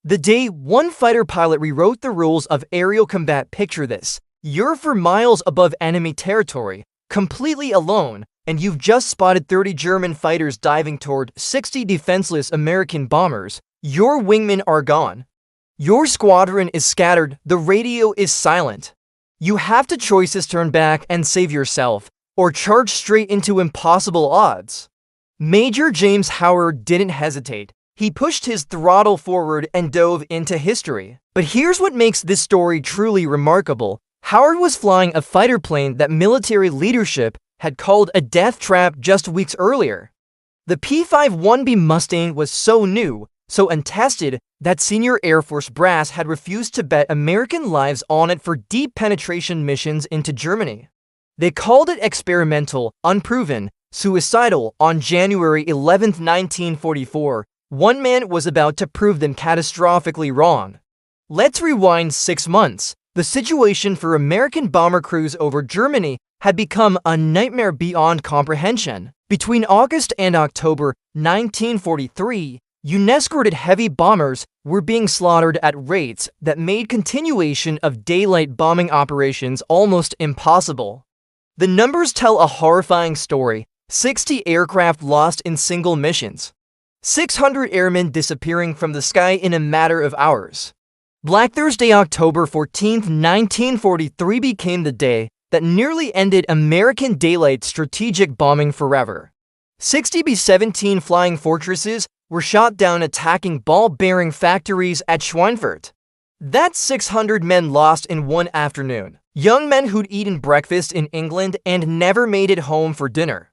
The day one fighter pilot rewrote the rules of aerial combat. Picture this. You're for miles above enemy territory, completely alone, and you've just spotted 30 German fighters diving toward 60 defenseless American bombers. Your wingmen are gone. Your squadron is scattered. The radio is silent. You have to choices: turn back and save yourself, or charge straight into impossible odds. Major James Howard didn't hesitate. He pushed his throttle forward and dove into history. But here's what makes this story truly remarkable. Howard was flying a fighter plane that military leadership had called a death trap just weeks earlier. The P-51B Mustang was so new, so untested, that senior Air Force brass had refused to bet American lives on it for deep penetration missions into Germany. They called it experimental, unproven, suicidal. On January 11, 1944, one man was about to prove them catastrophically wrong. Let's rewind 6 months. The situation for American bomber crews over Germany had become a nightmare beyond comprehension. Between August and October 1943, UNESCO-rated heavy bombers were being slaughtered at rates that made continuation of daylight bombing operations almost impossible. The numbers tell a horrifying story: 60 aircraft lost in single missions, 600 airmen disappearing from the sky in a matter of hours. Black Thursday, October 14, 1943 became the day that nearly ended American daylight strategic bombing forever. 60 B-17 flying fortresses were shot down attacking ball-bearing factories at Schweinfurt. That's 600 men lost in one afternoon. Young men who'd eaten breakfast in England and never made it home for dinner.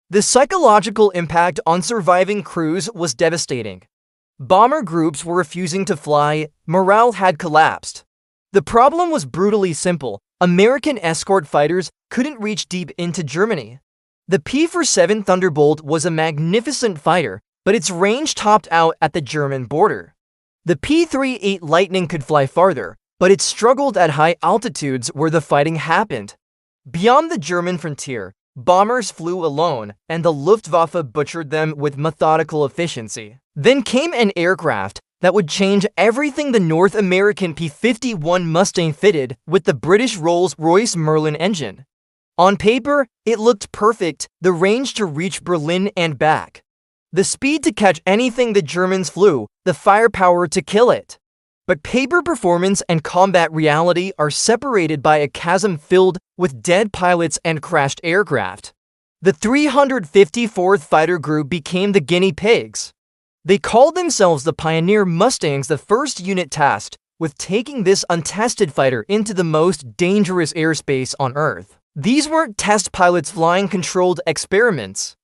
The psychological impact on surviving crews was devastating. Bomber groups were refusing to fly. Morale had collapsed. The problem was brutally simple. American escort fighters couldn't reach deep into Germany. The P-47 Thunderbolt was a magnificent fighter, but its range topped out at the German border. The P-38 Lightning could fly farther, but it struggled at high altitudes where the fighting happened. Beyond the German frontier, bombers flew alone, and the Luftwaffe butchered them with methodical efficiency. Then came an aircraft that would change everything: the North American P-51 Mustang, fitted with the British Rolls-Royce Merlin engine. On paper, it looked perfect: the range to reach Berlin and back, the speed to catch anything the Germans flew, the firepower to kill it. But paper performance and combat reality are separated by a chasm filled with dead pilots and crashed aircraft. The 354th Fighter Group became the guinea pigs. They called themselves the Pioneer Mustangs, the first unit tasked with taking this untested fighter into the most dangerous airspace on Earth. These weren't test pilots flying controlled experiments.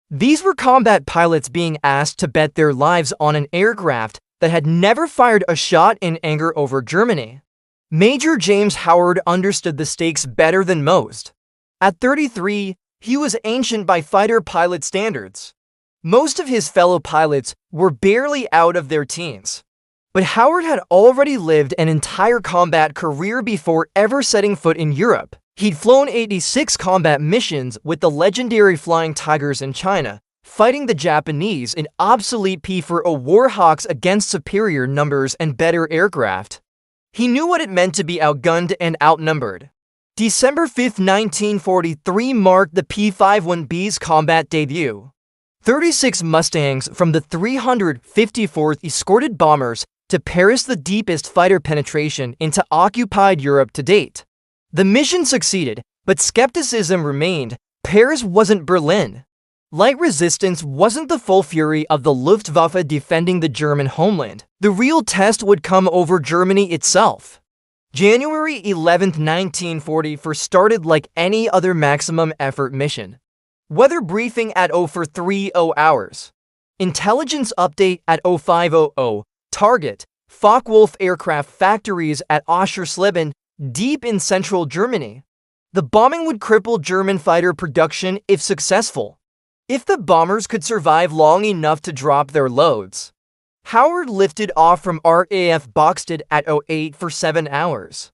These were combat pilots being asked to bet their lives on an aircraft that had never fired a shot in anger over Germany. Major James Howard understood the stakes better than most. At 33, he was ancient by fighter pilot standards. Most of his fellow pilots were barely out of their teens. But Howard had already lived an entire combat career before ever setting foot in Europe. He'd flown 86 combat missions with the legendary Flying Tigers in China, fighting the Japanese in obsolete P-4 Warhawks against superior numbers and better aircraft. He knew what it meant to be outgunned and outnumbered. December 5, 1943 marked the P-51B's combat debut. 36 Mustangs from the 354th escorted bombers to Paris, the deepest fighter penetration into occupied Europe to date. The mission succeeded, but skepticism remained. Paris wasn't Berlin. Light resistance wasn't the full fury of the Luftwaffe defending the German homeland. The real test would come over Germany itself. January 11, 1944 started like any other maximum effort mission. Weather briefing at 0430 hours. Intelligence update at 0500. Target: Focke-Wulf aircraft factories at Oschersleben, deep in central Germany. The bombing would cripple German fighter production if successful, if the bombers could survive long enough to drop their loads. Howard lifted off from RAF Boxted at 08 for 7 hours.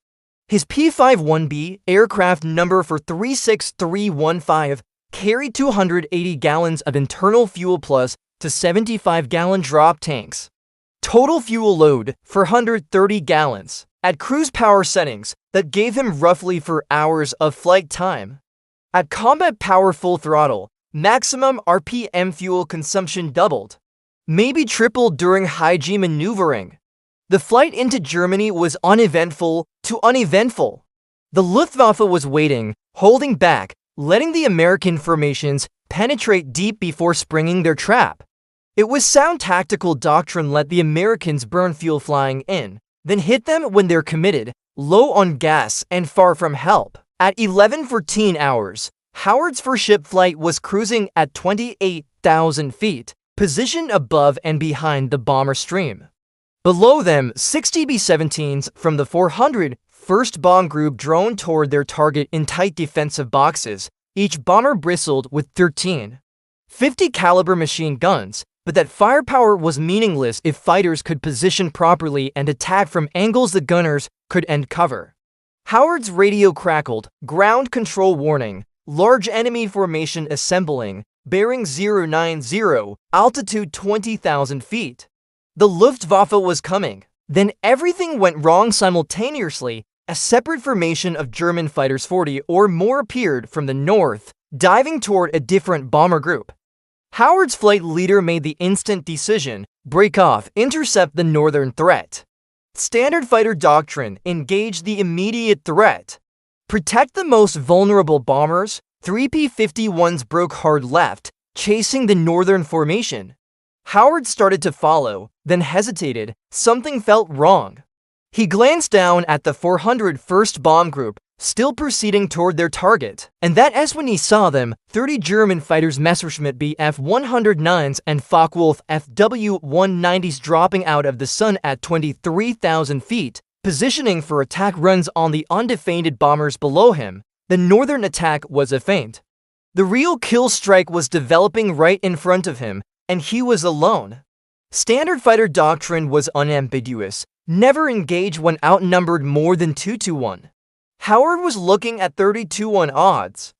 His P-51B, aircraft number for 36315, carried 280 gallons of internal fuel plus to 75-gallon drop tanks. Total fuel load, 430 gallons. At cruise power settings, that gave him roughly 4 hours of flight time. At combat power full throttle, maximum RPM fuel consumption doubled, maybe tripled during high-G maneuvering. The flight into Germany was uneventful to uneventful. The Luftwaffe was waiting, holding back, letting the American formations penetrate deep before springing their trap. It was sound tactical doctrine: let the Americans burn fuel flying in, then hit them when they're committed, low on gas and far from help. At 11:14 hours, Howard's first ship flight was cruising at 28,000 feet, positioned above and behind the bomber stream. Below them, 60 B-17s from the 401st Bomb Group droned toward their target in tight defensive boxes. Each bomber bristled with 13 .50 caliber machine guns, but that firepower was meaningless if fighters could position properly and attack from angles the gunners could end cover. Howard's radio crackled, ground control warning, large enemy formation assembling, bearing 090, altitude 20,000 feet. The Luftwaffe was coming. Then everything went wrong simultaneously. A separate formation of German fighters 40 or more appeared from the north, diving toward a different bomber group. Howard's flight leader made the instant decision: break off, intercept the northern threat. Standard fighter doctrine: engage the immediate threat. Protect the most vulnerable bombers. 3 P-51s broke hard left, chasing the northern formation. Howard started to follow, then hesitated. Something felt wrong. He glanced down at the 401st Bomb Group, still proceeding toward their target, and that's when he saw them, 30 German fighters, Messerschmitt Bf-109s and Focke-Wulf FW-190s, dropping out of the sun at 23,000 feet, positioning for attack runs on the undefended bombers below him. The northern attack was a feint. The real kill strike was developing right in front of him, and he was alone. Standard fighter doctrine was unambiguous: never engage when outnumbered more than 2-1. Howard was looking at 30-1 odds.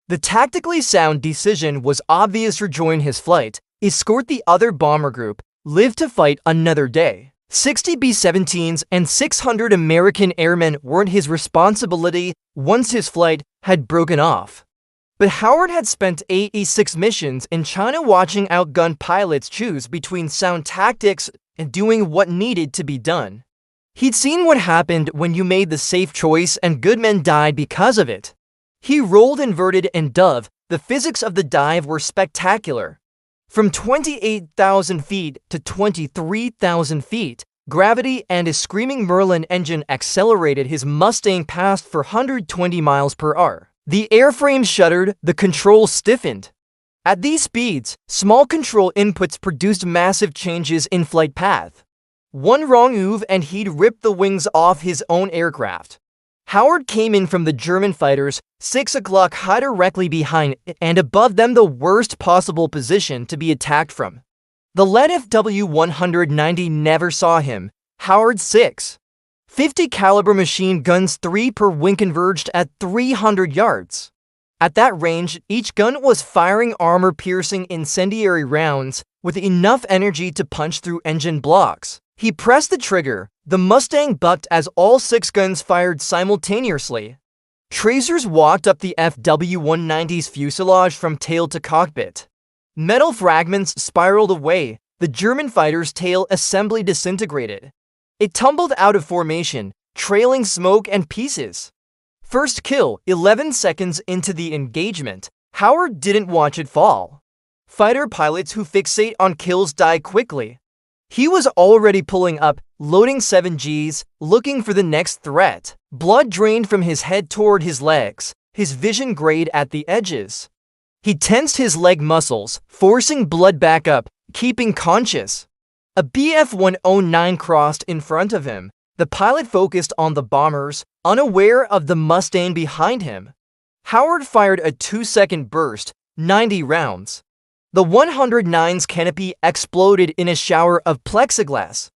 The tactically sound decision was obvious: rejoin his flight, escort the other bomber group, live to fight another day. 60 B-17s and 600 American airmen weren't his responsibility once his flight had broken off. But Howard had spent 86 missions in China watching outgunned pilots choose between sound tactics and doing what needed to be done. He'd seen what happened when you made the safe choice and good men died because of it. He rolled inverted and dove. The physics of the dive were spectacular. From 28,000 feet to 23,000 feet, gravity and a screaming Merlin engine accelerated his Mustang past 420 miles per hour. The airframe shuddered, the controls stiffened. At these speeds, small control inputs produced massive changes in flight path. One wrong move and he'd rip the wings off his own aircraft. Howard came in from the German fighters, 6 o'clock high, directly behind and above them, the worst possible position to be attacked from. The lead FW-190 never saw him. Howard's 6.50 caliber machine guns, 3 per wing, converged at 300 yards. At that range, each gun was firing armor-piercing incendiary rounds with enough energy to punch through engine blocks. He pressed the trigger. The Mustang bucked as all 6 guns fired simultaneously. Tracers walked up the FW-190's fuselage from tail to cockpit. Metal fragments spiraled away. The German fighter's tail assembly disintegrated. It tumbled out of formation, trailing smoke and pieces. First kill, 11 seconds into the engagement. Howard didn't watch it fall. Fighter pilots who fixate on kills die quickly. He was already pulling up, loading 7Gs, looking for the next threat. Blood drained from his head toward his legs, his vision grayed at the edges. He tensed his leg muscles, forcing blood back up, keeping conscious. A Bf-109 crossed in front of him. The pilot focused on the bombers, unaware of the Mustang behind him. Howard fired a 2-second burst, 90 rounds. The 109's canopy exploded in a shower of plexiglass.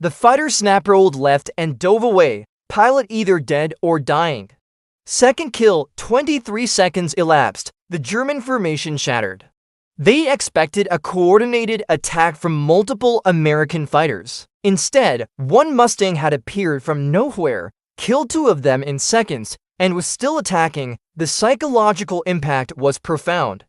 The fighter snap-rolled left and dove away, pilot either dead or dying. Second kill, 23 seconds elapsed. The German formation shattered. They expected a coordinated attack from multiple American fighters. Instead, one Mustang had appeared from nowhere, killed two of them in seconds, and was still attacking. The psychological impact was profound.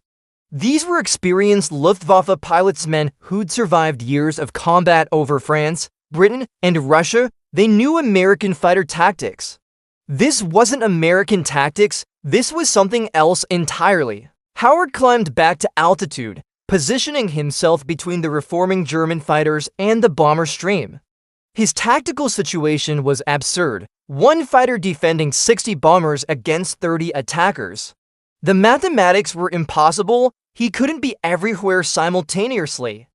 These were experienced Luftwaffe pilots, men who'd survived years of combat over France, Britain, and Russia. They knew American fighter tactics. This wasn't American tactics, this was something else entirely. Howard climbed back to altitude, positioning himself between the reforming German fighters and the bomber stream. His tactical situation was absurd, one fighter defending 60 bombers against 30 attackers. The mathematics were impossible. He couldn't be everywhere simultaneously.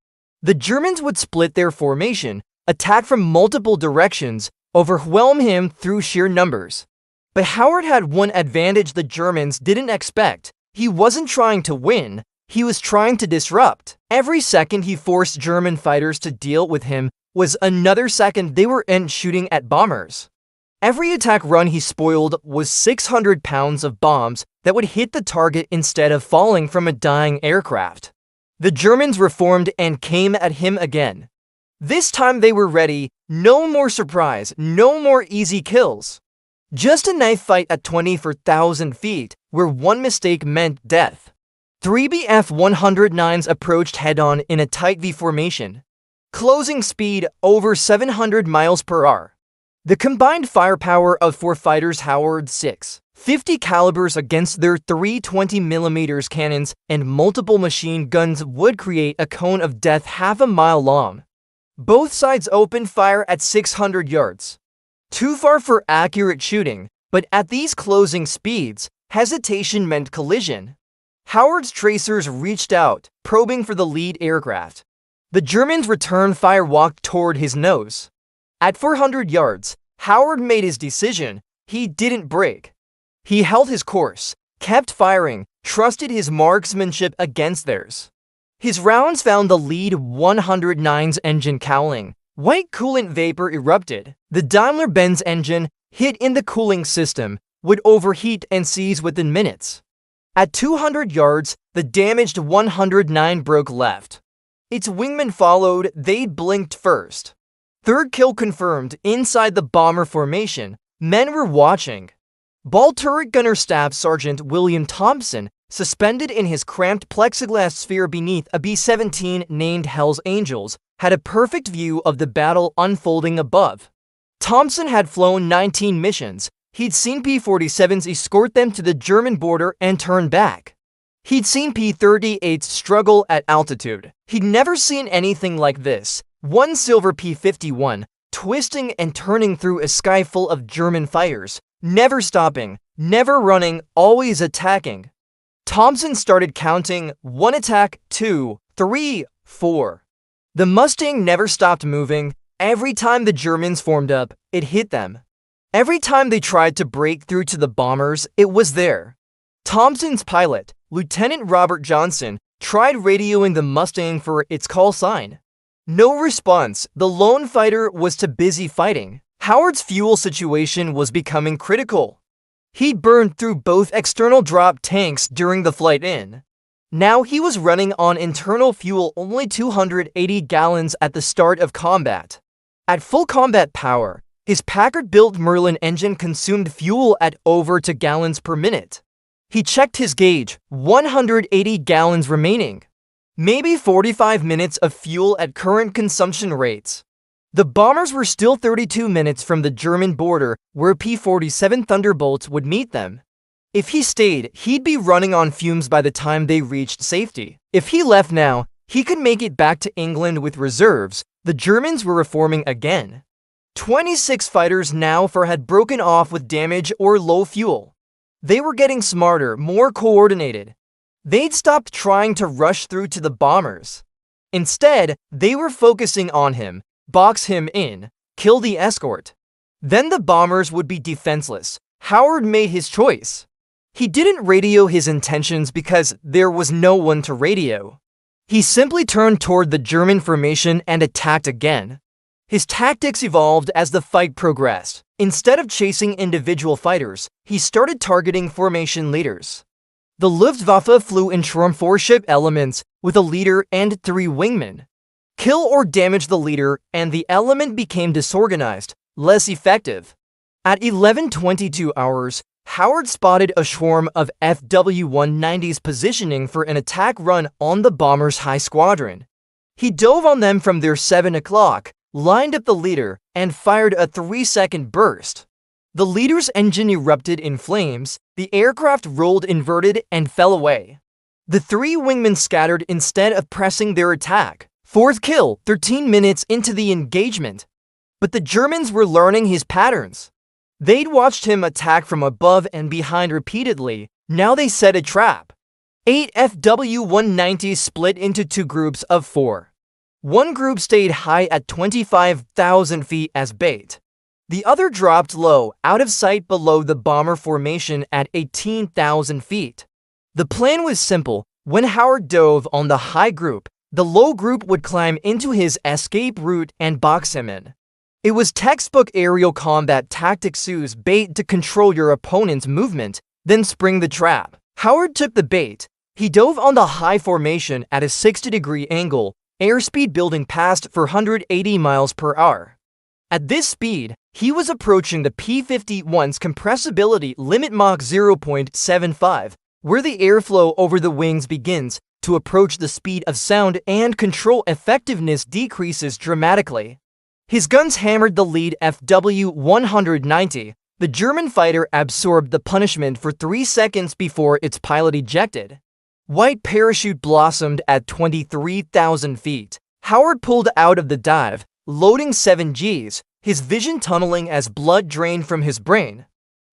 The Germans would split their formation, attack from multiple directions, overwhelm him through sheer numbers. But Howard had one advantage the Germans didn't expect. He wasn't trying to win, he was trying to disrupt. Every second he forced German fighters to deal with him was another second they were shooting at bombers. Every attack run he spoiled was 600 pounds of bombs that would hit the target instead of falling from a dying aircraft. The Germans reformed and came at him again. This time they were ready, no more surprise, no more easy kills. Just a knife fight at 24,000 feet, where one mistake meant death. 3 Bf-109s approached head-on in a tight V formation. Closing speed over 700 miles per hour. The combined firepower of 4 fighters Howard's 6.50 calibers against their 320mm cannons and multiple machine guns would create a cone of death half a mile long. Both sides opened fire at 600 yards. Too far for accurate shooting, but at these closing speeds, hesitation meant collision. Howard's tracers reached out, probing for the lead aircraft. The Germans' return fire walked toward his nose. At 400 yards, Howard made his decision. He didn't break. He held his course, kept firing, trusted his marksmanship against theirs. His rounds found the lead 109's engine cowling. White coolant vapor erupted. The Daimler-Benz engine, hit in the cooling system, would overheat and seize within minutes. At 200 yards, the damaged 109 broke left. Its wingman followed. They blinked first. Third kill confirmed. Inside the bomber formation, men were watching. Ball turret gunner Staff Sergeant William Thompson, suspended in his cramped plexiglass sphere beneath a B-17 named Hell's Angels, had a perfect view of the battle unfolding above. Thompson had flown 19 missions. He'd seen P-47s escort them to the German border and turn back. He'd seen P-38s struggle at altitude. He'd never seen anything like this. One silver P-51, twisting and turning through a sky full of German fighters, never stopping, never running, always attacking. Thompson started counting. 1 attack, 2, 3, 4. The Mustang never stopped moving. Every time the Germans formed up, it hit them. Every time they tried to break through to the bombers, it was there. Thompson's pilot, Lieutenant Robert Johnson, tried radioing the Mustang for its call sign. No response. The lone fighter was too busy fighting. Howard's fuel situation was becoming critical. He'd burned through both external drop tanks during the flight in. Now he was running on internal fuel, only 280 gallons at the start of combat. At full combat power, his Packard-built Merlin engine consumed fuel at over 2 gallons per minute. He checked his gauge, 180 gallons remaining. Maybe 45 minutes of fuel at current consumption rates. The bombers were still 32 minutes from the German border, where P-47 Thunderbolts would meet them. If he stayed, he'd be running on fumes by the time they reached safety. If he left now, he could make it back to England with reserves. The Germans were reforming again. 26 fighters now had broken off with damage or low fuel. They were getting smarter, more coordinated. They'd stopped trying to rush through to the bombers. Instead, they were focusing on him, box him in, kill the escort. Then the bombers would be defenseless. Howard made his choice. He didn't radio his intentions because there was no one to radio. He simply turned toward the German formation and attacked again. His tactics evolved as the fight progressed. Instead of chasing individual fighters, he started targeting formation leaders. The Luftwaffe flew in Sturm 4 ship elements with a leader and 3 wingmen. Kill or damage the leader, and the element became disorganized, less effective. At 11:22 hours, Howard spotted a swarm of FW-190s positioning for an attack run on the bomber's high squadron. He dove on them from their 7 o'clock, lined up the leader, and fired a 3-second burst. The leader's engine erupted in flames, the aircraft rolled inverted and fell away. The 3 wingmen scattered instead of pressing their attack. 4th kill, 13 minutes into the engagement. But the Germans were learning his patterns. They'd watched him attack from above and behind repeatedly. Now they set a trap. 8 FW-190s split into 2 groups of 4. One group stayed high at 25,000 feet as bait. The other dropped low, out of sight below the bomber formation at 18,000 feet. The plan was simple. When Howard dove on the high group, the low group would climb into his escape route and box him in. It was textbook aerial combat tactics: use bait to control your opponent's movement, then spring the trap. Howard took the bait. He dove on the high formation at a 60-degree angle, airspeed building past 480 miles per hour. At this speed, he was approaching the P-51's compressibility limit Mach 0.75, where the airflow over the wings begins to approach the speed of sound and control effectiveness decreases dramatically. His guns hammered the lead FW-190. The German fighter absorbed the punishment for 3 seconds before its pilot ejected. White parachute blossomed at 23,000 feet. Howard pulled out of the dive, loading 7 Gs, his vision tunneling as blood drained from his brain.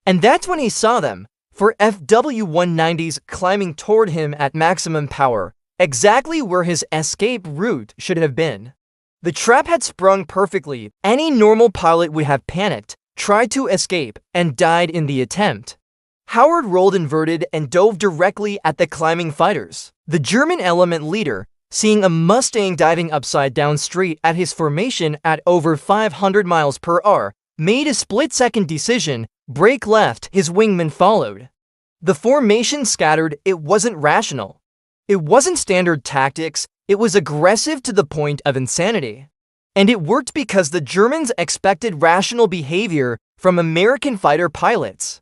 And that's when he saw them. 4 FW-190s climbing toward him at maximum power, exactly where his escape route should have been. The trap had sprung perfectly. Any normal pilot would have panicked, tried to escape, and died in the attempt. Howard rolled inverted and dove directly at the climbing fighters. The German element leader, seeing a Mustang diving upside down straight at his formation at over 500 miles per hour, made a split-second decision: brake left. His wingman followed. The formation scattered. It wasn't rational. It wasn't standard tactics. It was aggressive to the point of insanity. And it worked because the Germans expected rational behavior from American fighter pilots.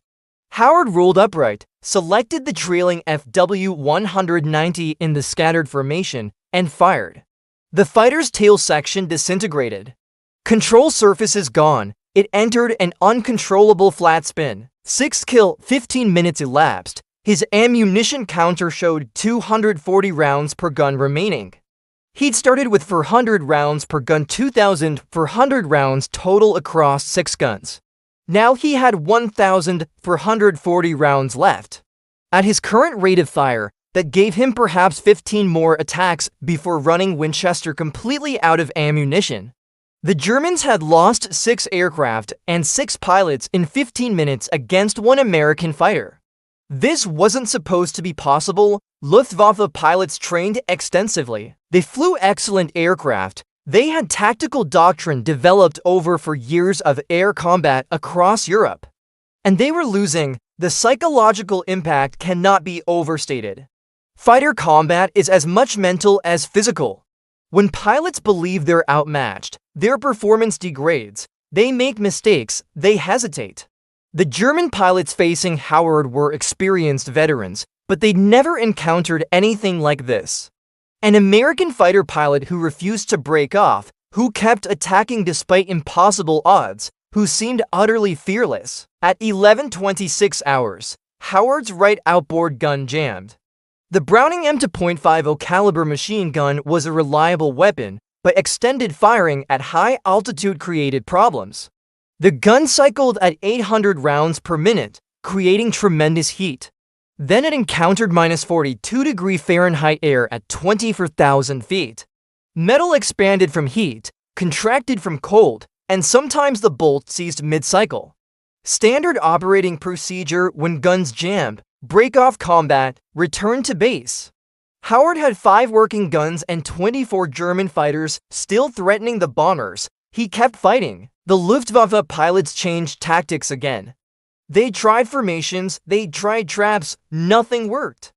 Howard rolled upright, selected the trailing FW-190 in the scattered formation, and fired. The fighter's tail section disintegrated. Control surfaces gone. It entered an uncontrollable flat spin. 6th kill, 15 minutes elapsed. His ammunition counter showed 240 rounds per gun remaining. He'd started with 400 rounds per gun, 2,400 rounds total across 6 guns. Now he had 1,440 rounds left. At his current rate of fire, that gave him perhaps 15 more attacks before running Winchester completely out of ammunition. The Germans had lost 6 aircraft and 6 pilots in 15 minutes against 1 American fighter. This wasn't supposed to be possible. Luftwaffe pilots trained extensively. They flew excellent aircraft. They had tactical doctrine developed over for years of air combat across Europe. And they were losing. The psychological impact cannot be overstated. Fighter combat is as much mental as physical. When pilots believe they're outmatched, their performance degrades. They make mistakes. They hesitate. The German pilots facing Howard were experienced veterans, but they'd never encountered anything like this. An American fighter pilot who refused to break off, who kept attacking despite impossible odds, who seemed utterly fearless. At 11:26 hours, Howard's right outboard gun jammed. The Browning M2.50 caliber machine gun was a reliable weapon, but extended firing at high altitude created problems. The gun cycled at 800 rounds per minute, creating tremendous heat. Then it encountered minus 42 Fahrenheit air at 24,000 feet. Metal expanded from heat, contracted from cold, and sometimes the bolt seized mid-cycle. Standard operating procedure when guns jammed: break off combat, return to base. Howard had 5 working guns and 24 German fighters still threatening the bombers. He kept fighting. The Luftwaffe pilots changed tactics again. They tried formations, they tried traps, nothing worked.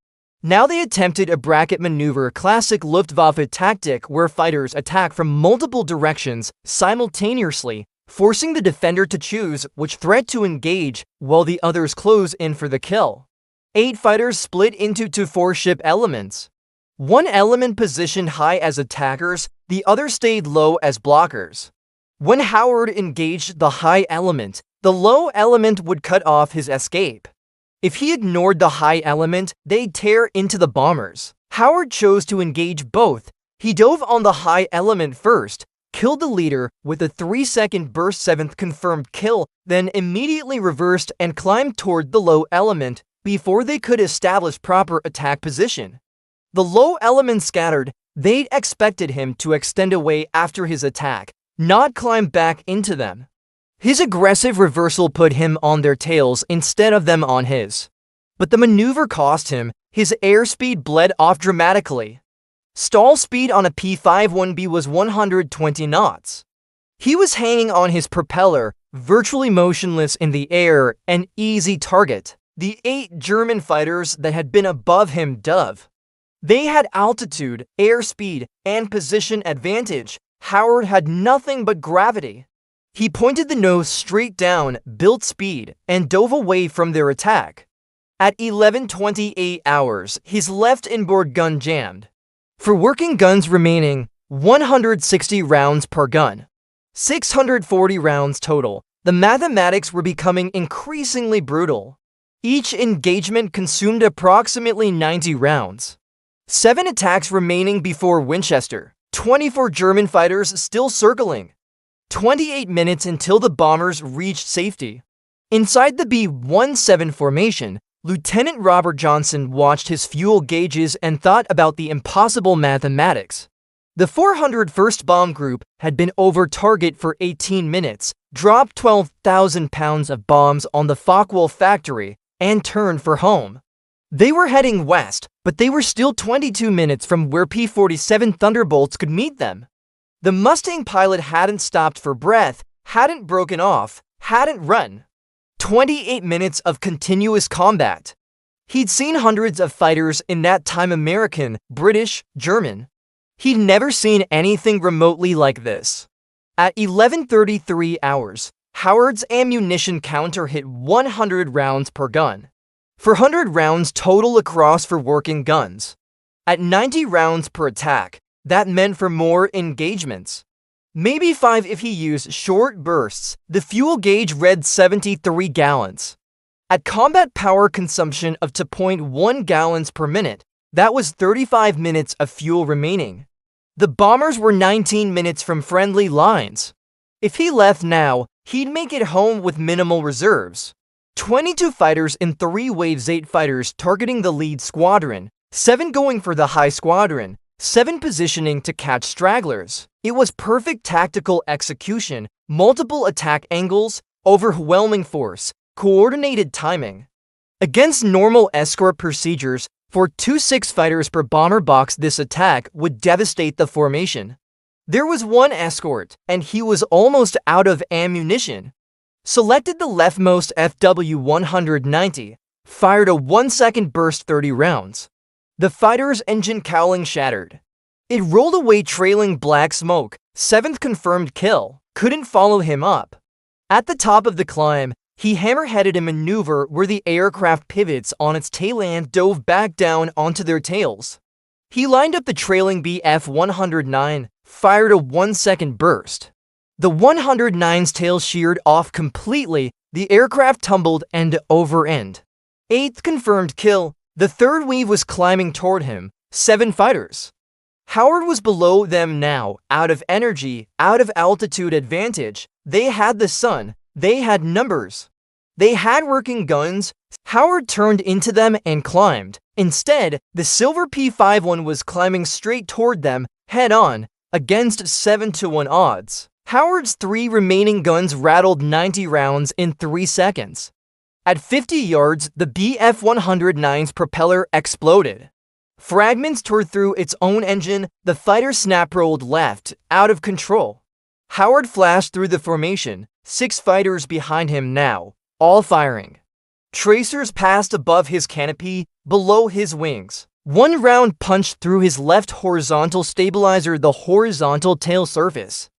Now they attempted a bracket maneuver, classic Luftwaffe tactic where fighters attack from multiple directions simultaneously, forcing the defender to choose which threat to engage while the others close in for the kill. 8 fighters split into 2 4-ship elements. One element positioned high as attackers, the other stayed low as blockers. When Howard engaged the high element, the low element would cut off his escape. If he ignored the high element, they'd tear into the bombers. Howard chose to engage both. He dove on the high element first, killed the leader with a 3-second burst, 7th confirmed kill, then immediately reversed and climbed toward the low element before they could establish proper attack position. The low element scattered. They'd expected him to extend away after his attack, not climb back into them. His aggressive reversal put him on their tails instead of them on his. But the maneuver cost him. His airspeed bled off dramatically. Stall speed on a P-51B was 120 knots. He was hanging on his propeller, virtually motionless in the air, an easy target. The 8 German fighters that had been above him dove. They had altitude, airspeed, and position advantage. Howard had nothing but gravity. He pointed the nose straight down, built speed, and dove away from their attack. At 11:28 hours, his left inboard gun jammed. For working guns remaining, 160 rounds per gun. 640 rounds total. The mathematics were becoming increasingly brutal. Each engagement consumed approximately 90 rounds. 7 attacks remaining before Winchester. 24 German fighters still circling. 28 minutes until the bombers reached safety. Inside the B-17 formation, Lieutenant Robert Johnson watched his fuel gauges and thought about the impossible mathematics. The 401st Bomb Group had been over target for 18 minutes, dropped 12,000 pounds of bombs on the Focke-Wulf factory, and turned for home. They were heading west, but they were still 22 minutes from where P-47 Thunderbolts could meet them. The Mustang pilot hadn't stopped for breath, hadn't broken off, hadn't run. 28 minutes of continuous combat. He'd seen hundreds of fighters in that time, American, British, German. He'd never seen anything remotely like this. At 11:33 hours, Howard's ammunition counter hit 100 rounds per gun. 400 rounds total across for working guns. At 90 rounds per attack, that meant for more engagements. Maybe 5 if he used short bursts. The fuel gauge read 73 gallons. At combat power consumption of 2.1 gallons per minute, that was 35 minutes of fuel remaining. The bombers were 19 minutes from friendly lines. If he left now, he'd make it home with minimal reserves. 22 fighters in 3 waves, 8 fighters targeting the lead squadron, 7 going for the high squadron, 7 positioning to catch stragglers. It was perfect tactical execution, multiple attack angles, overwhelming force, coordinated timing. Against normal escort procedures, for 2 fighters per bomber box, this attack would devastate the formation. There was 1 escort, and he was almost out of ammunition. Selected the leftmost FW-190, fired a 1-second burst, 30 rounds. The fighter's engine cowling shattered. It rolled away trailing black smoke, 7th confirmed kill, couldn't follow him up. At the top of the climb, he hammer-headed a maneuver where the aircraft pivots on its tail and dove back down onto their tails. He lined up the trailing Bf-109, fired a 1-second burst. The 109's tail sheared off completely, the aircraft tumbled end over end. 8th confirmed kill. The 3rd wave was climbing toward him, 7 fighters. Howard was below them now, out of energy, out of altitude advantage. They had the sun, they had numbers. They had working guns. Howard turned into them and climbed. Instead, the silver P-51 was climbing straight toward them, head-on, against 7-1 odds. Howard's 3 remaining guns rattled 90 rounds in 3 seconds. At 50 yards, the Bf-109's propeller exploded. Fragments tore through its own engine. The fighter snap-rolled left, out of control. Howard flashed through the formation, 6 fighters behind him now, all firing. Tracers passed above his canopy, below his wings. One round punched through his left horizontal stabilizer, the horizontal tail surface.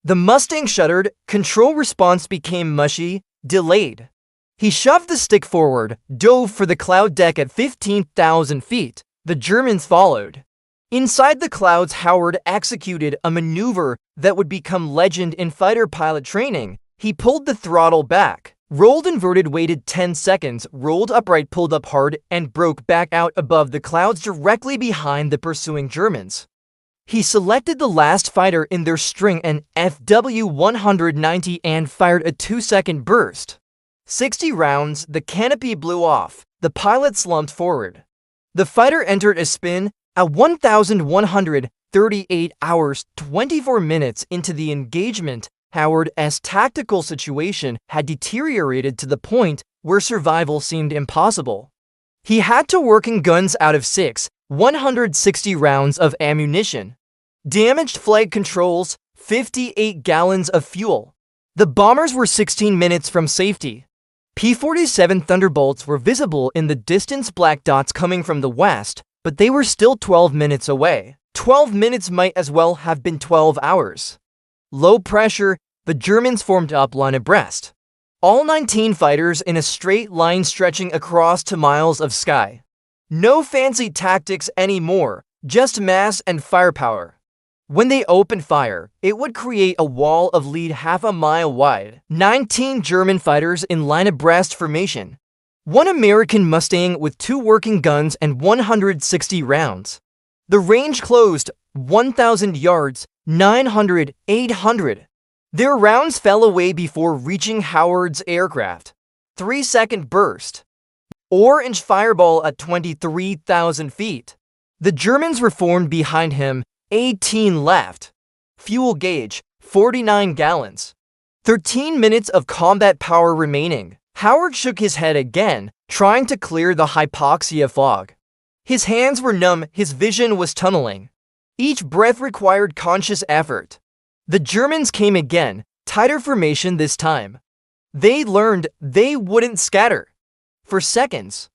The Mustang shuddered, control response became mushy, delayed. He shoved the stick forward, dove for the cloud deck at 15,000 feet. The Germans followed. Inside the clouds, Howard executed a maneuver that would become legend in fighter pilot training. He pulled the throttle back, rolled inverted, waited 10 seconds, rolled upright, pulled up hard, and broke back out above the clouds directly behind the pursuing Germans. He selected the last fighter in their string, an FW-190, and fired a 2-second burst. 60 rounds, the canopy blew off. The pilot slumped forward. The fighter entered a spin at 1,138 hours, 24 minutes into the engagement. Howard's tactical situation had deteriorated to the point where survival seemed impossible. He had to working guns out of 6, 160 rounds of ammunition. Damaged flight controls, 58 gallons of fuel. The bombers were 16 minutes from safety. P-47 Thunderbolts were visible in the distance, black dots coming from the west, but they were still 12 minutes away. 12 minutes might as well have been 12 hours. Low pressure, the Germans formed up line abreast. All 19 fighters in a straight line stretching across to miles of sky. No fancy tactics anymore, just mass and firepower. When they opened fire, it would create a wall of lead half a mile wide. 19 German fighters in line abreast formation. One American Mustang with 2 working guns and 160 rounds. The range closed, 1,000 yards, 900, 800. Their rounds fell away before reaching Howard's aircraft. 3-second burst. Orange fireball at 23,000 feet. The Germans were formed behind him, 18 left. Fuel gauge, 49 gallons. 13 minutes of combat power remaining. Howard shook his head again, trying to clear the hypoxia fog. His hands were numb, his vision was tunneling. Each breath required conscious effort. The Germans came again, tighter formation this time. They learned they wouldn't scatter. For seconds,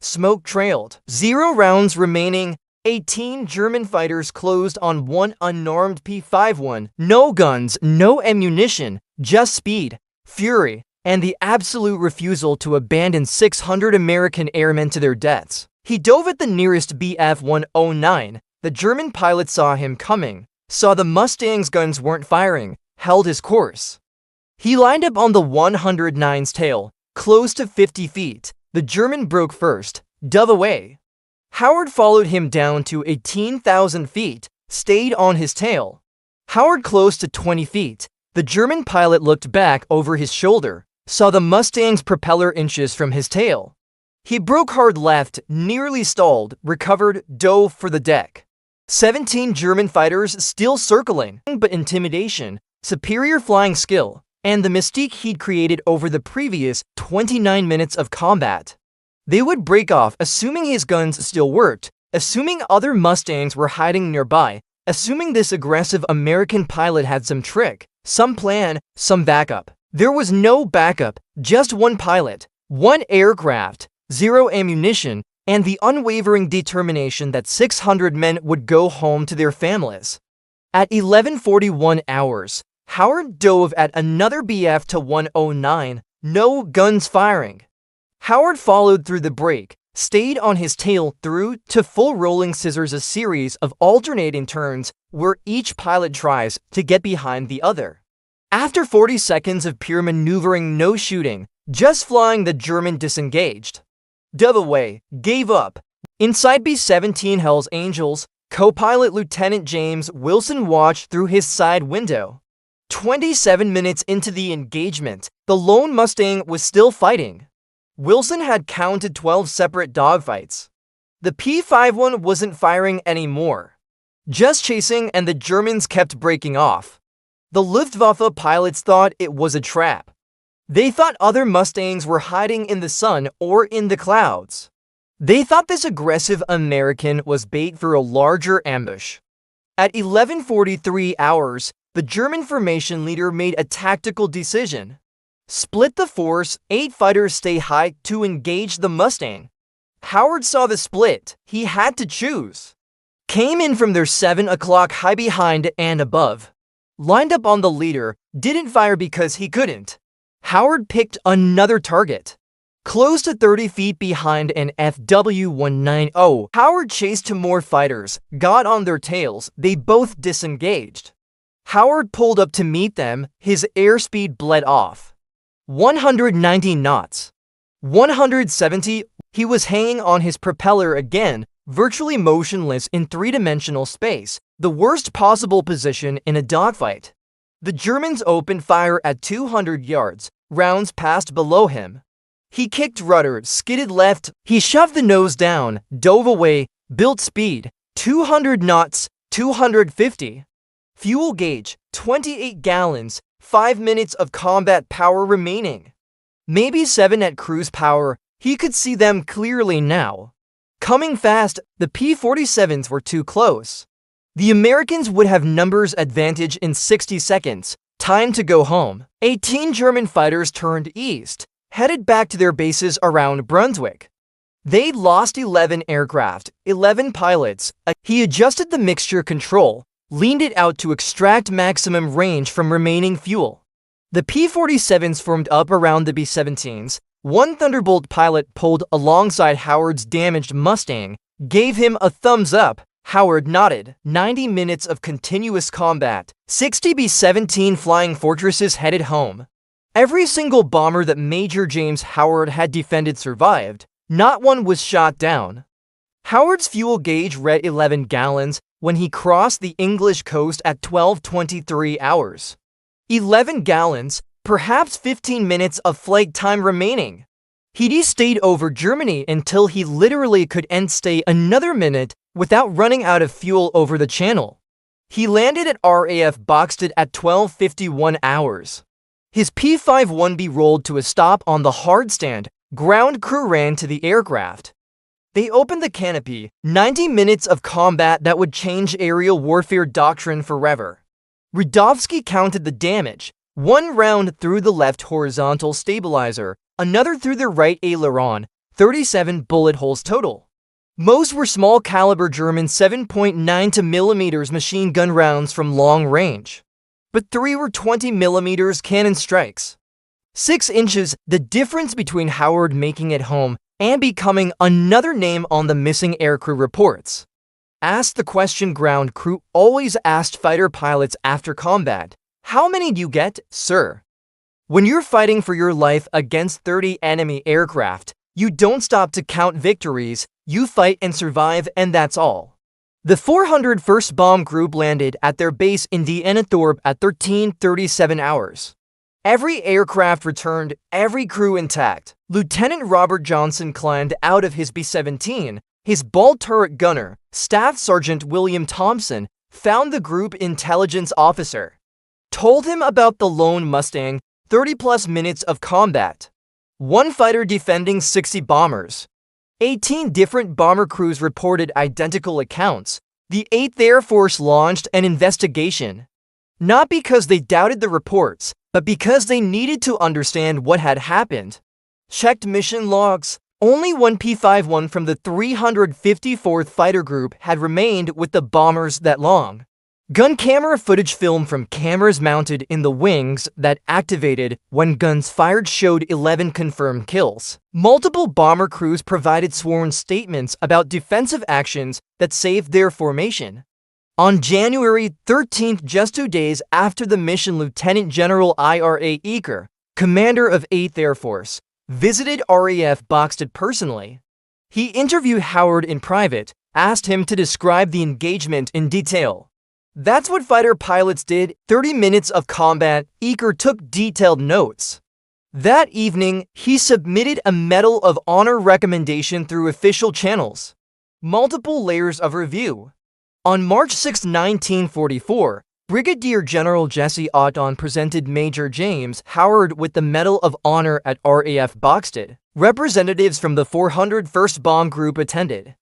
smoke trailed. 0 rounds remaining. 18 German fighters closed on one unarmed P-51. No guns, no ammunition, just speed, fury, and the absolute refusal to abandon 600 American airmen to their deaths. He dove at the nearest Bf-109. The German pilot saw him coming, saw the Mustang's guns weren't firing, held his course. He lined up on the 109's tail, close to 50 feet. The German broke first, dove away. Howard followed him down to 18,000 feet, stayed on his tail. Howard close to 20 feet. The German pilot looked back over his shoulder, saw the Mustang's propeller inches from his tail. He broke hard left, nearly stalled, recovered, dove for the deck. 17 German fighters still circling, but intimidation, superior flying skill, and the mystique he'd created over the previous 29 minutes of combat. They would break off, assuming his guns still worked, assuming other Mustangs were hiding nearby, assuming this aggressive American pilot had some trick, some plan, some backup. There was no backup, just one pilot, one aircraft, 0 ammunition, and the unwavering determination that 600 men would go home to their families. At 11:41 hours, Howard dove at another Bf-109, no guns firing. Howard followed through the break, stayed on his tail through to full rolling scissors, a series of alternating turns where each pilot tries to get behind the other. After 40 seconds of pure maneuvering, no shooting, just flying, the German disengaged. Dove away, gave up. Inside B-17 Hell's Angels, co-pilot Lieutenant James Wilson watched through his side window. 27 minutes into the engagement, the lone Mustang was still fighting. Wilson had counted 12 separate dogfights. The P-51 wasn't firing anymore, just chasing, and the Germans kept breaking off. The Luftwaffe pilots thought it was a trap. They thought other Mustangs were hiding in the sun or in the clouds. They thought this aggressive American was bait for a larger ambush. At 11:43 hours, the German formation leader made a tactical decision. Split the force, 8 fighters stay high to engage the Mustang. Howard saw the split. He had to choose. Came in from their 7 o'clock high behind and above. Lined up on the leader, didn't fire because he couldn't. Howard picked another target. Close to 30 feet behind an FW-190. Howard chased two more fighters, got on their tails, they both disengaged. Howard pulled up to meet them, his airspeed bled off. 190 knots. 170, he was hanging on his propeller again, virtually motionless in three-dimensional space, the worst possible position in a dogfight. The Germans opened fire at 200 yards, rounds passed below him. He kicked rudder, skidded left, he shoved the nose down, dove away, built speed, 200 knots, 250. Fuel gauge, 28 gallons, 5 minutes of combat power remaining. Maybe 7 at cruise power, he could see them clearly now. Coming fast, the P-47s were too close. The Americans would have numbers advantage in 60 seconds, time to go home. 18 German fighters turned east, headed back to their bases around Brunswick. They'd lost 11 aircraft, 11 pilots. He adjusted the mixture control, leaned it out to extract maximum range from remaining fuel. The P-47s formed up around the B-17s. One Thunderbolt pilot pulled alongside Howard's damaged Mustang, gave him a thumbs up. Howard nodded. 90 minutes of continuous combat. 60 B-17 Flying Fortresses headed home. Every single bomber that Major James Howard had defended survived. Not one was shot down. Howard's fuel gauge read 11 gallons when he crossed the English coast at 12:23 hours. 11 gallons, perhaps 15 minutes of flight time remaining. He'd stayed over Germany until he literally could stay another minute without running out of fuel over the channel. He landed at RAF Boxted at 12:51 hours. His P-51B rolled to a stop on the hard stand. Ground crew ran to the aircraft. They opened the canopy. 90 minutes of combat that would change aerial warfare doctrine forever. Rudovsky counted the damage. 1 round through the left horizontal stabilizer, another through the right aileron, 37 bullet holes total. Most were small caliber German 7.92mm machine gun rounds from long range. But 3 were 20mm cannon strikes. 6 inches, the difference between Howard making it home and becoming another name on the missing aircrew reports. Asked the question ground crew always asked fighter pilots after combat, "How many do you get, sir?" When you're fighting for your life against 30 enemy aircraft, you don't stop to count victories, you fight and survive, and that's all. The 401st Bomb Group landed at their base in Dienathorpe at 13:37 hours. Every aircraft returned, every crew intact. Lieutenant Robert Johnson climbed out of his B-17. His ball turret gunner, Staff Sergeant William Thompson, found the group intelligence officer. Told him about the lone Mustang, 30-plus minutes of combat. 1 fighter defending 60 bombers. 18 different bomber crews reported identical accounts. The 8th Air Force launched an investigation. Not because they doubted the reports, but because they needed to understand what had happened. Checked mission logs. Only 1 P-51 from the 354th Fighter Group had remained with the bombers that long. Gun camera footage film from cameras mounted in the wings that activated when guns fired showed 11 confirmed kills. Multiple bomber crews provided sworn statements about defensive actions that saved their formation. On January 13th, just 2 days after the mission, Lieutenant General Ira Eaker, commander of 8th Air Force, visited RAF Boxted personally. He interviewed Howard in private, asked him to describe the engagement in detail. That's what fighter pilots did. 30 minutes of combat, Eaker took detailed notes. That evening, he submitted a Medal of Honor recommendation through official channels. Multiple layers of review. On March 6, 1944, Brigadier General Jesse Otton presented Major James Howard with the Medal of Honor at RAF Boxted. Representatives from the 401st Bomb Group attended.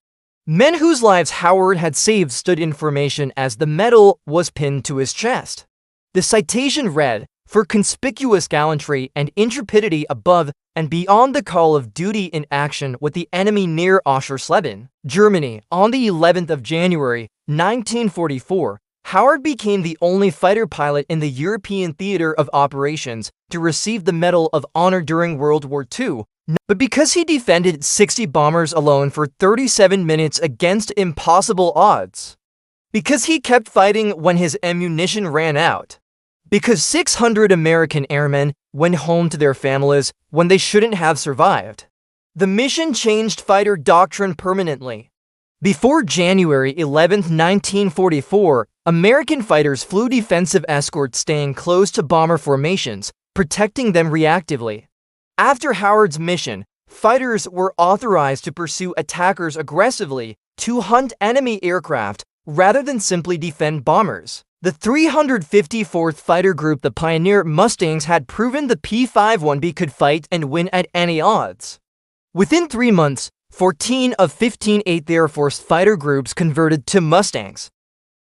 Men whose lives Howard had saved stood in formation as the medal was pinned to his chest. The citation read, for conspicuous gallantry and intrepidity above and beyond the call of duty in action with the enemy near Oschersleben, Germany. On the 11th of January, 1944, Howard became the only fighter pilot in the European theater of operations to receive the Medal of Honor during World War II, but because he defended 60 bombers alone for 37 minutes against impossible odds. Because he kept fighting when his ammunition ran out. Because 600 American airmen went home to their families when they shouldn't have survived. The mission changed fighter doctrine permanently. Before January 11, 1944, American fighters flew defensive escorts staying close to bomber formations, protecting them reactively. After Howard's mission, fighters were authorized to pursue attackers aggressively to hunt enemy aircraft rather than simply defend bombers. The 354th Fighter Group, the Pioneer Mustangs, had proven the P-51B could fight and win at any odds. Within 3 months, 14 of 15 8th Air Force fighter groups converted to Mustangs.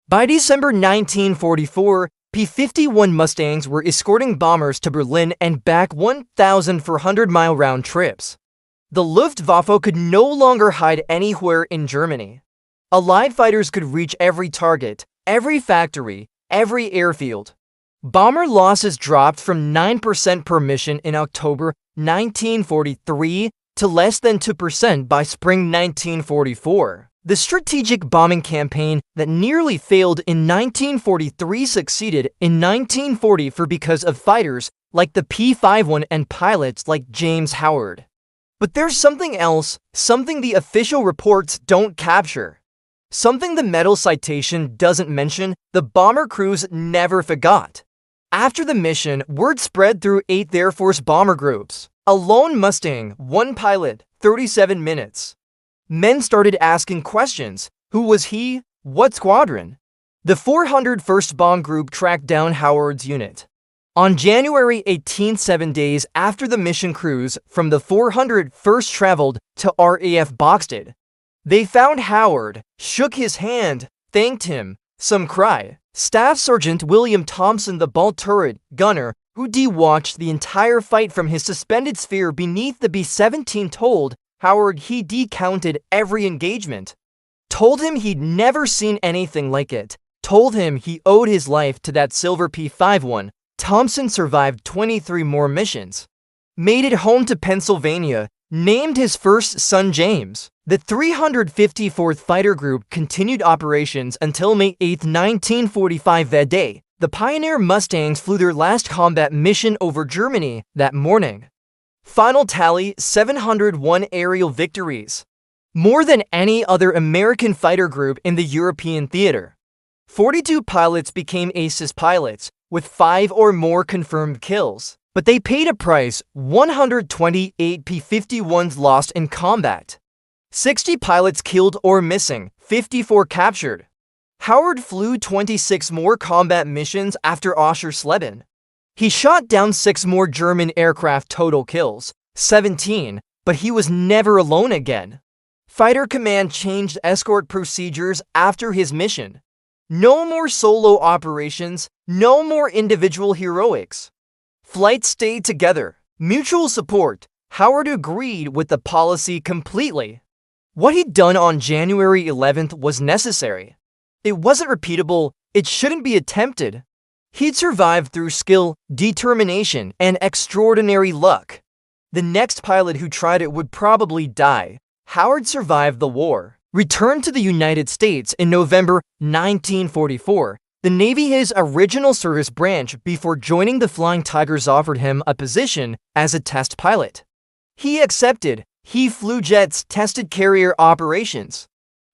By December 1944, P-51 Mustangs were escorting bombers to Berlin and back 1,400-mile round trips. The Luftwaffe could no longer hide anywhere in Germany. Allied fighters could reach every target, every factory, every airfield. Bomber losses dropped from 9% per mission in October 1943 to less than 2% by spring 1944. The strategic bombing campaign that nearly failed in 1943 succeeded in 1944 because of fighters like the P-51 and pilots like James Howard. But there's something else, something the official reports don't capture. Something the medal citation doesn't mention, the bomber crews never forgot. After the mission, word spread through 8th Air Force bomber groups. A lone Mustang, one pilot, 37 minutes. Men started asking questions. Who was he? What squadron? The 401st Bomb Group tracked down Howard's unit. On January 18, 7 days after the mission, crews from the 401st traveled to RAF Boxted. They found Howard, shook his hand, thanked him. Some cried. Staff Sergeant William Thompson, the ball turret gunner, who watched the entire fight from his suspended sphere beneath the B-17, told Howard he decounted every engagement. Told him he'd never seen anything like it. Told him he owed his life to that silver P-51. Thompson survived 23 more missions. Made it home to Pennsylvania. Named his first son James. The 354th Fighter Group continued operations until May 8, 1945. That day, the Pioneer Mustangs flew their last combat mission over Germany that morning. Final tally: 701 aerial victories. More than any other American fighter group in the European theater. 42 pilots became aces pilots, with 5 or more confirmed kills. But they paid a price: 128 P-51s lost in combat. 60 pilots killed or missing, 54 captured. Howard flew 26 more combat missions after Oschersleben. He shot down 6 more German aircraft, total kills, 17, but he was never alone again. Fighter Command changed escort procedures after his mission. No more solo operations, no more individual heroics. Flights stayed together. Mutual support. Howard agreed with the policy completely. What he'd done on January 11th was necessary. It wasn't repeatable. It shouldn't be attempted. He'd survived through skill, determination, and extraordinary luck. The next pilot who tried it would probably die. Howard survived the war. Returned to the United States in November 1944. The Navy, his original service branch, before joining the Flying Tigers, offered him a position as a test pilot. He accepted. He flew jets, tested carrier operations,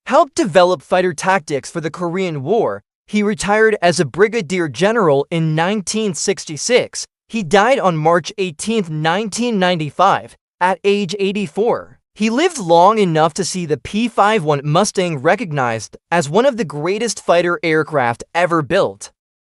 helped develop fighter tactics for the Korean War. He retired as a brigadier general in 1966. He died on March 18, 1995, at age 84. He lived long enough to see the P-51 Mustang recognized as one of the greatest fighter aircraft ever built.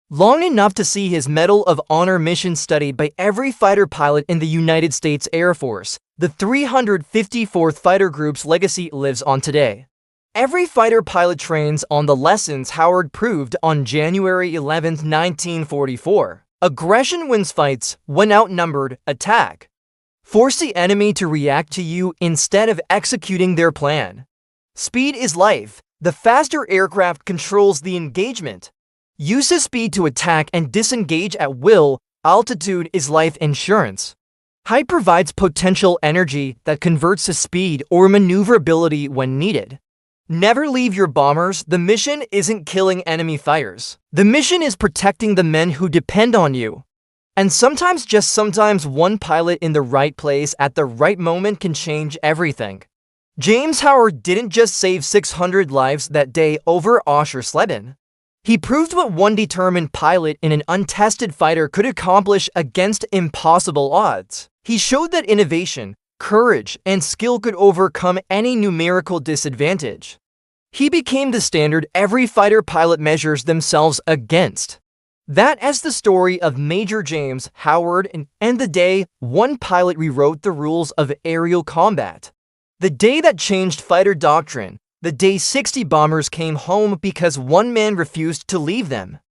Long enough to see his Medal of Honor mission studied by every fighter pilot in the United States Air Force. The 354th Fighter Group's legacy lives on today. Every fighter pilot trains on the lessons Howard proved on January 11, 1944. Aggression wins fights. When outnumbered, attack. Force the enemy to react to you instead of executing their plan. Speed is life. The faster aircraft controls the engagement. Use the speed to attack and disengage at will. Altitude is life insurance. Height provides potential energy that converts to speed or maneuverability when needed. Never leave your bombers. The mission isn't killing enemy fighters. The mission is protecting the men who depend on you. And sometimes, just sometimes, one pilot in the right place at the right moment can change everything. James Howard didn't just save 600 lives that day over Auschwitz. He proved what one determined pilot in an untested fighter could accomplish against impossible odds. He showed that innovation, courage, and skill could overcome any numerical disadvantage. He became the standard every fighter pilot measures themselves against. That is the story of Major James Howard, and the day one pilot rewrote the rules of aerial combat. The day that changed fighter doctrine. The day 60 bombers came home because one man refused to leave them.